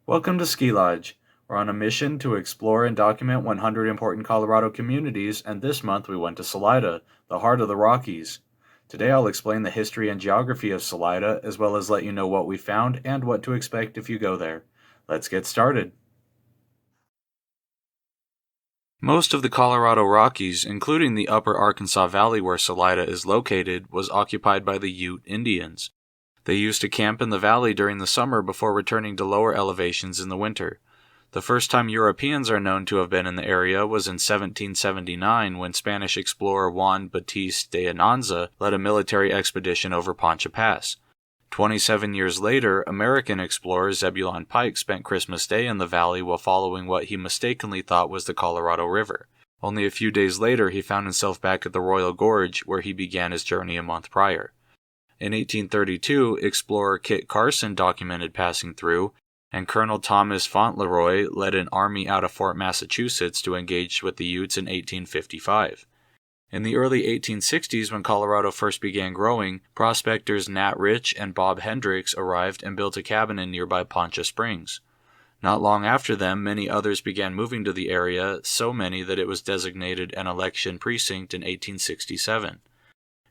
Welcome to Ski Lodge. We're on a mission to explore and document 100 important Colorado communities, and this month we went to Salida, the heart of the Rockies. Today I'll explain the history and geography of Salida, as well as let you know what we found and what to expect if you go there. Let's get started. Most of the Colorado Rockies, including the upper Arkansas Valley where Salida is located, was occupied by the Ute Indians. They used to camp in the valley during the summer before returning to lower elevations in the winter. The first time Europeans are known to have been in the area was in 1779 when Spanish explorer Juan Batiste de Anza led a military expedition over Poncha Pass. 27 years later, American explorer Zebulon Pike spent Christmas Day in the valley while following what he mistakenly thought was the Colorado River. Only a few days later, he found himself back at the Royal Gorge, where he began his journey a month prior. In 1832, explorer Kit Carson documented passing through, and Colonel Thomas Fauntleroy led an army out of Fort Massachusetts to engage with the Utes in 1855. In the early 1860s, when Colorado first began growing, prospectors Nat Rich and Bob Hendricks arrived and built a cabin in nearby Poncha Springs. Not long after them, many others began moving to the area, so many that it was designated an election precinct in 1867.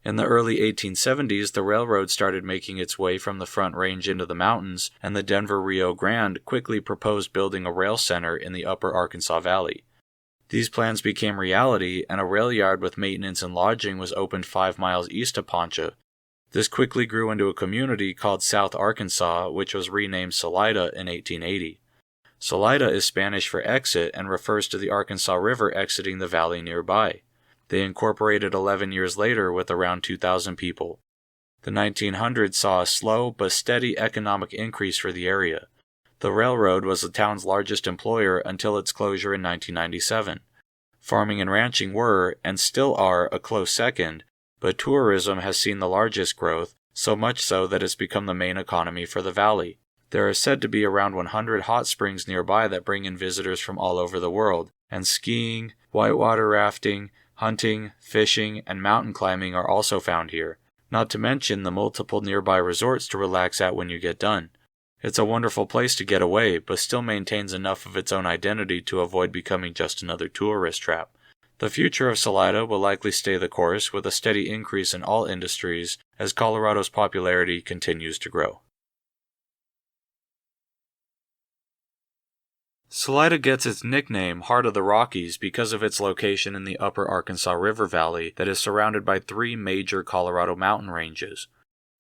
In the early 1870s, the railroad started making its way from the Front Range into the mountains, and the Denver Rio Grande quickly proposed building a rail center in the upper Arkansas Valley. These plans became reality, and a rail yard with maintenance and lodging was opened 5 miles east of Poncha. This quickly grew into a community called South Arkansas, which was renamed Salida in 1880. Salida is Spanish for exit and refers to the Arkansas River exiting the valley nearby. They incorporated 11 years later with around 2,000 people. The 1900s saw a slow but steady economic increase for the area. The railroad was the town's largest employer until its closure in 1997. Farming and ranching were, and still are, a close second, but tourism has seen the largest growth, so much so that it's become the main economy for the valley. There are said to be around 100 hot springs nearby that bring in visitors from all over the world, and skiing, whitewater rafting, hunting, fishing, and mountain climbing are also found here, not to mention the multiple nearby resorts to relax at when you get done. It's a wonderful place to get away, but still maintains enough of its own identity to avoid becoming just another tourist trap. The future of Salida will likely stay the course, with a steady increase in all industries as Colorado's popularity continues to grow. Salida gets its nickname Heart of the Rockies because of its location in the upper Arkansas River Valley that is surrounded by 3 major Colorado mountain ranges.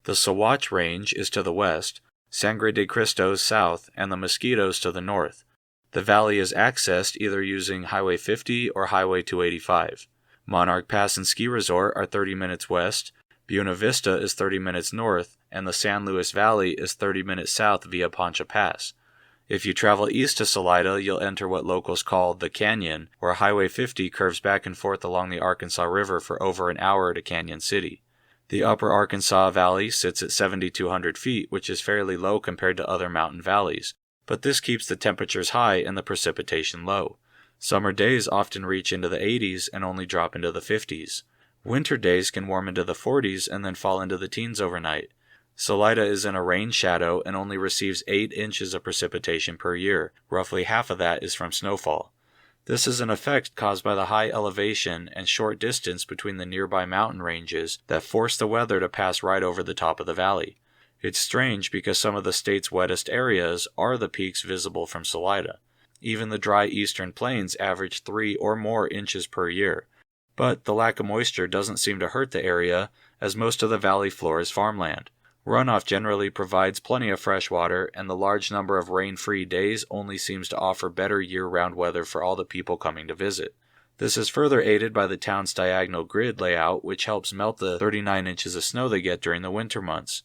The Sawatch Range is to the west, Sangre de Cristo's south, and the Mosquitoes to the north. The valley is accessed either using Highway 50 or Highway 285. Monarch Pass and Ski Resort are 30 minutes west, Buena Vista is 30 minutes north, and the San Luis Valley is 30 minutes south via Poncha Pass. If you travel east to Salida, you'll enter what locals call the Cañon, where Highway 50 curves back and forth along the Arkansas River for over an hour to Cañon City. The upper Arkansas Valley sits at 7,200 feet, which is fairly low compared to other mountain valleys, but this keeps the temperatures high and the precipitation low. Summer days often reach into the 80s and only drop into the 50s. Winter days can warm into the 40s and then fall into the teens overnight. Salida is in a rain shadow and only receives 8 inches of precipitation per year. Roughly half of that is from snowfall. This is an effect caused by the high elevation and short distance between the nearby mountain ranges that force the weather to pass right over the top of the valley. It's strange because some of the state's wettest areas are the peaks visible from Salida. Even the dry eastern plains average 3 or more inches per year. But the lack of moisture doesn't seem to hurt the area, as most of the valley floor is farmland. Runoff generally provides plenty of fresh water, and the large number of rain-free days only seems to offer better year-round weather for all the people coming to visit. This is further aided by the town's diagonal grid layout, which helps melt the 39 inches of snow they get during the winter months.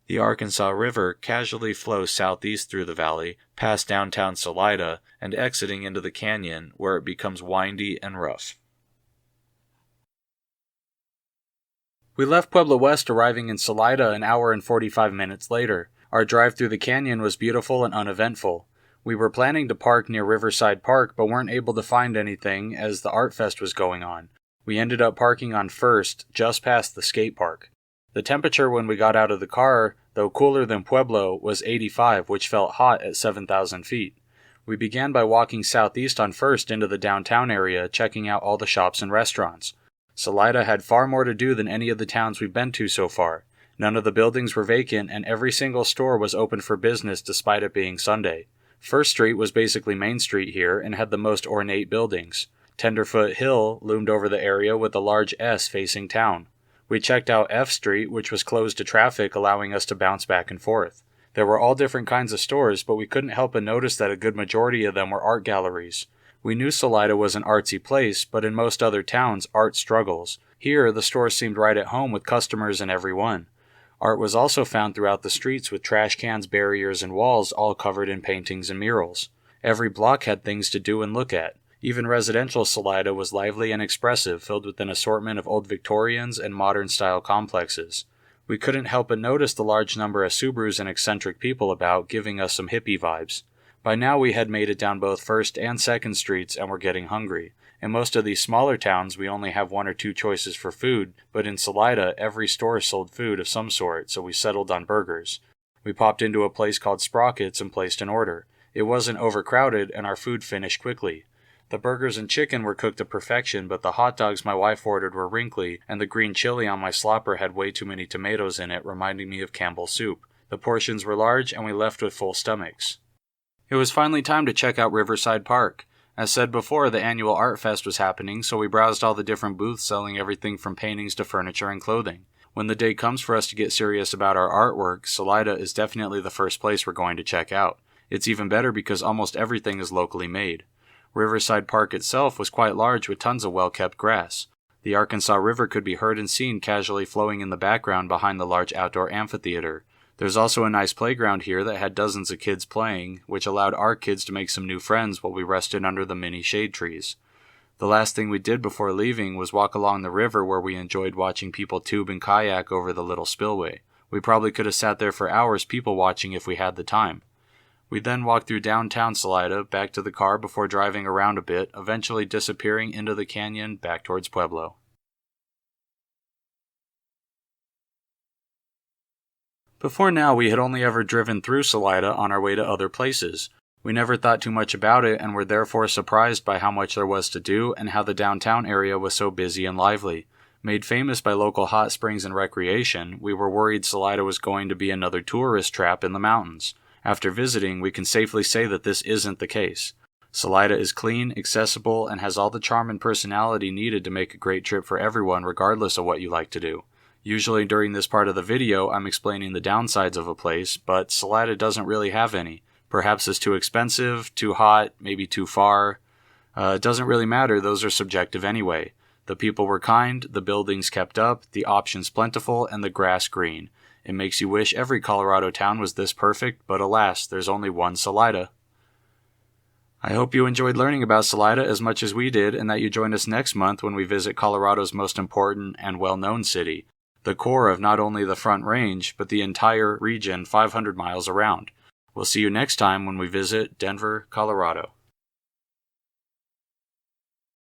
The Arkansas River casually flows southeast through the valley, past downtown Salida, and exiting into the canyon, where it becomes windy and rough. We left Pueblo West, arriving in Salida an hour and 45 minutes later. Our drive through the canyon was beautiful and uneventful. We were planning to park near Riverside Park, but weren't able to find anything as the Art Fest was going on. We ended up parking on First, just past the skate park. The temperature when we got out of the car, though cooler than Pueblo, was 85, which felt hot at 7,000 feet. We began by walking southeast on First into the downtown area, checking out all the shops and restaurants. Salida had far more to do than any of the towns we've been to so far. None of the buildings were vacant, and every single store was open for business despite it being Sunday. First Street was basically Main Street here and had the most ornate buildings. Tenderfoot Hill loomed over the area with a large S facing town. We checked out F Street, which was closed to traffic, allowing us to bounce back and forth. There were all different kinds of stores, but we couldn't help but notice that a good majority of them were art galleries. We knew Salida was an artsy place, but in most other towns, art struggles. Here, the stores seemed right at home with customers in every one. Art was also found throughout the streets with trash cans, barriers, and walls all covered in paintings and murals. Every block had things to do and look at. Even residential Salida was lively and expressive, filled with an assortment of old Victorians and modern-style complexes. We couldn't help but notice the large number of Subarus and eccentric people about, giving us some hippie vibes. By now we had made it down both 1st and 2nd Streets and were getting hungry. In most of these smaller towns, we only have one or two choices for food, but in Salida, every store sold food of some sort, so we settled on burgers. We popped into a place called Sprockets and placed an order. It wasn't overcrowded, and our food finished quickly. The burgers and chicken were cooked to perfection, but the hot dogs my wife ordered were wrinkly, and the green chili on my slopper had way too many tomatoes in it, reminding me of Campbell's soup. The portions were large, and we left with full stomachs. It was finally time to check out Riverside Park. As said before, the annual Art Fest was happening, so we browsed all the different booths selling everything from paintings to furniture and clothing. When the day comes for us to get serious about our artwork, Salida is definitely the first place we're going to check out. It's even better because almost everything is locally made. Riverside Park itself was quite large with tons of well-kept grass. The Arkansas River could be heard and seen casually flowing in the background behind the large outdoor amphitheater. There's also a nice playground here that had dozens of kids playing, which allowed our kids to make some new friends while we rested under the mini shade trees. The last thing we did before leaving was walk along the river where we enjoyed watching people tube and kayak over the little spillway. We probably could have sat there for hours people watching if we had the time. We then walked through downtown Salida, back to the car before driving around a bit, eventually disappearing into the canyon back towards Pueblo. Before now, we had only ever driven through Salida on our way to other places. We never thought too much about it and were therefore surprised by how much there was to do and how the downtown area was so busy and lively. Made famous by local hot springs and recreation, we were worried Salida was going to be another tourist trap in the mountains. After visiting, we can safely say that this isn't the case. Salida is clean, accessible, and has all the charm and personality needed to make a great trip for everyone regardless of what you like to do. Usually during this part of the video, I'm explaining the downsides of a place, but Salida doesn't really have any. Perhaps it's too expensive, too hot, maybe too far. It doesn't really matter, those are subjective anyway. The people were kind, the buildings kept up, the options plentiful, and the grass green. It makes you wish every Colorado town was this perfect, but alas, there's only one Salida. I hope you enjoyed learning about Salida as much as we did, and that you join us next month when we visit Colorado's most important and well-known city, the core of not only the Front Range, but the entire region 500 miles around. We'll see you next time when we visit Denver, Colorado.